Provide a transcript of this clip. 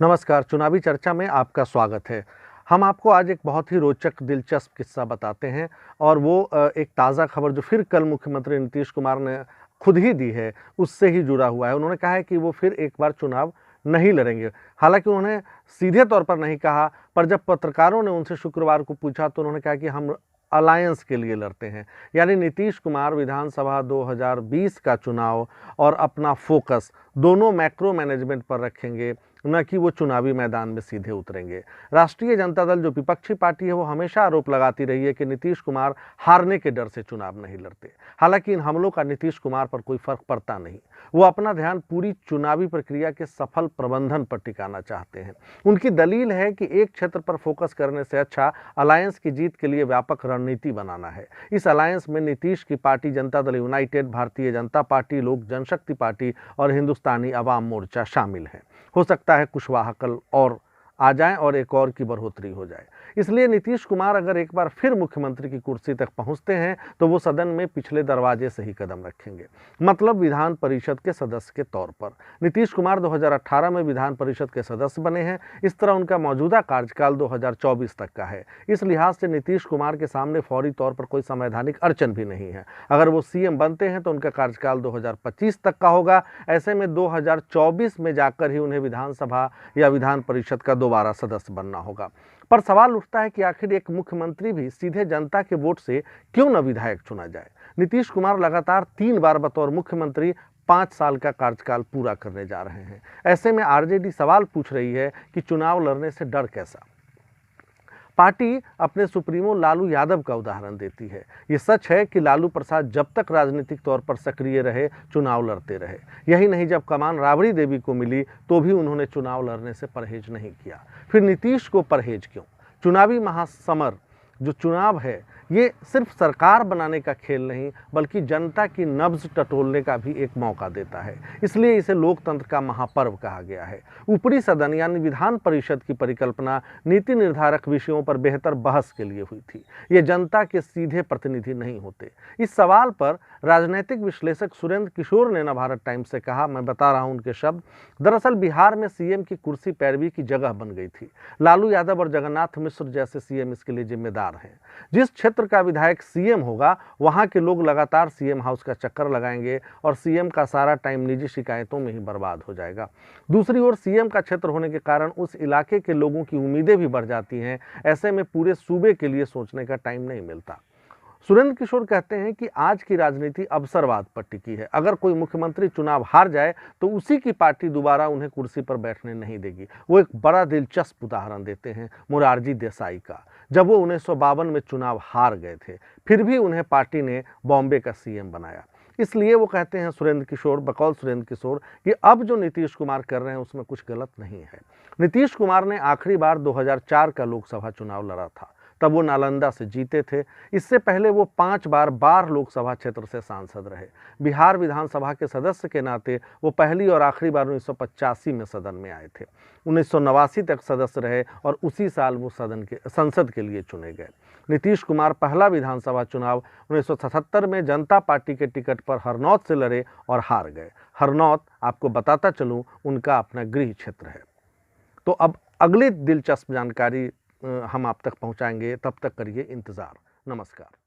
नमस्कार, चुनावी चर्चा में आपका स्वागत है। हम आपको आज एक बहुत ही रोचक, दिलचस्प किस्सा बताते हैं और वो एक ताज़ा खबर जो फिर कल मुख्यमंत्री नीतीश कुमार ने खुद ही दी है, उससे ही जुड़ा हुआ है। उन्होंने कहा है कि वो फिर एक बार चुनाव नहीं लड़ेंगे। हालाँकि उन्होंने सीधे तौर पर नहीं कहा, पर जब पत्रकारों ने उनसे शुक्रवार को पूछा तो उन्होंने कहा कि हम अलायंस के लिए लड़ते हैं। यानी नीतीश कुमार विधानसभा 2020 का चुनाव और अपना फोकस दोनों मैक्रो मैनेजमेंट पर रखेंगे, न कि वो चुनावी मैदान में सीधे उतरेंगे। राष्ट्रीय जनता दल जो विपक्षी पार्टी है वो हमेशा आरोप लगाती रही है कि नीतीश कुमार हारने के डर से चुनाव नहीं लड़ते। हालांकि इन हमलों का नीतीश कुमार पर कोई फर्क पड़ता नहीं। वो अपना ध्यान पूरी चुनावी प्रक्रिया के सफल प्रबंधन पर टिकाना चाहते हैं। उनकी दलील है कि एक क्षेत्र पर फोकस करने से अच्छा अलायंस की जीत के लिए व्यापक रणनीति बनाना है। इस अलायंस में नीतीश की party Janata Dal United, Bharatiya Janata party, लोक जनशक्ति पार्टी और हिंदुस्तानी अवाम मोर्चा शामिल है। हो सकता है कुशवाहा कल और आ जाएं और एक और की बढ़ोतरी हो जाए। इसलिए नीतीश कुमार अगर एक बार फिर मुख्यमंत्री की कुर्सी तक पहुंचते हैं तो वो सदन में पिछले दरवाजे से ही कदम रखेंगे, मतलब विधान परिषद के सदस्य के तौर पर। नीतीश कुमार 2018 में विधान परिषद के सदस्य बने हैं। इस तरह उनका मौजूदा कार्यकाल 2024 तक का है। इस लिहाज से नीतीश कुमार के सामने फौरी तौर पर कोई संवैधानिक अड़चन भी नहीं है। अगर वो सीएम बनते हैं तो उनका कार्यकाल 2025 तक का होगा। ऐसे में 2024 में जाकर ही उन्हें विधानसभा या विधान परिषद का दोबारा सदस्य बनना होगा। पर सवाल उठता है कि आखिर एक मुख्यमंत्री भी सीधे जनता के वोट से क्यों न विधायक चुना जाए। नीतीश कुमार लगातार 3 बार बतौर मुख्यमंत्री 5 साल का कार्यकाल पूरा करने जा रहे हैं। ऐसे में आरजेडी सवाल पूछ रही है कि चुनाव लड़ने से डर कैसा। पार्टी अपने सुप्रीमो लालू यादव का उदाहरण देती है। ये सच है कि लालू प्रसाद जब तक राजनीतिक तौर पर सक्रिय रहे, चुनाव लड़ते रहे। यही नहीं, जब कमान राबड़ी देवी को मिली तो भी उन्होंने चुनाव लड़ने से परहेज नहीं किया। फिर नीतीश को परहेज क्यों? चुनावी महासमर जो चुनाव है ये सिर्फ सरकार बनाने का खेल नहीं, बल्कि जनता की नब्ज टटोलने का भी एक मौका देता है। इसलिए इसे लोकतंत्र का महापर्व कहा गया है। ऊपरी सदन यानी विधान परिषद की परिकल्पना नीति निर्धारक विषयों पर बेहतर बहस के लिए हुई थी। ये जनता के सीधे प्रतिनिधि नहीं होते। इस सवाल पर राजनीतिक विश्लेषक सुरेंद्र किशोर ने नवभारत टाइम्स से कहा, मैं बता रहा हूं उनके शब्द, दरअसल बिहार में सीएम की कुर्सी पैरवी की जगह बन गई थी। लालू यादव और जगन्नाथ मिश्र जैसे सीएम इसके लिए जिम्मेदार हैं। जिस क्षेत्र का विधायक सीएम होगा वहां के लोग लगातार सीएम हाउस का चक्कर लगाएंगे और सीएम का सारा टाइम निजी शिकायतों में ही बर्बाद हो जाएगा। दूसरी ओर सीएम का क्षेत्र होने के कारण उस इलाके के लोगों की उम्मीदें भी बढ़ जाती हैं। ऐसे में पूरे सूबे के लिए सोचने का टाइम नहीं मिलता। सुरेंद्र किशोर कहते हैं कि आज की राजनीति अवसरवाद पर टिकी है। अगर कोई मुख्यमंत्री चुनाव हार जाए तो उसी की पार्टी दोबारा उन्हें कुर्सी पर बैठने नहीं देगी। वो एक बड़ा दिलचस्प उदाहरण देते हैं मोरारजी देसाई का। जब वो 1952 में चुनाव हार गए थे, फिर भी उन्हें पार्टी ने बॉम्बे का सीएम बनाया। इसलिए वो कहते हैं सुरेंद्र किशोर, बकौल सुरेंद्र किशोर, कि अब जो नीतीश कुमार कर रहे हैं उसमें कुछ गलत नहीं है। नीतीश कुमार ने आखिरी बार 2004 का लोकसभा चुनाव लड़ा था, तब वो नालंदा से जीते थे। इससे पहले वो 5 बार बार लोकसभा क्षेत्र से सांसद रहे। बिहार विधानसभा के सदस्य के नाते वो पहली और आखिरी बार 1985 में सदन में आए थे। 1989 तक सदस्य रहे और उसी साल वो संसद के लिए चुने गए। नीतीश कुमार पहला विधानसभा चुनाव 1977 में जनता पार्टी के टिकट पर हरनौत से लड़े और हार गए। हरनौत, आपको बताता चलूं, उनका अपना गृह क्षेत्र है। तो अब अगली दिलचस्प जानकारी हम आप तक पहुंचाएंगे, तब तक करिए इंतजार। नमस्कार।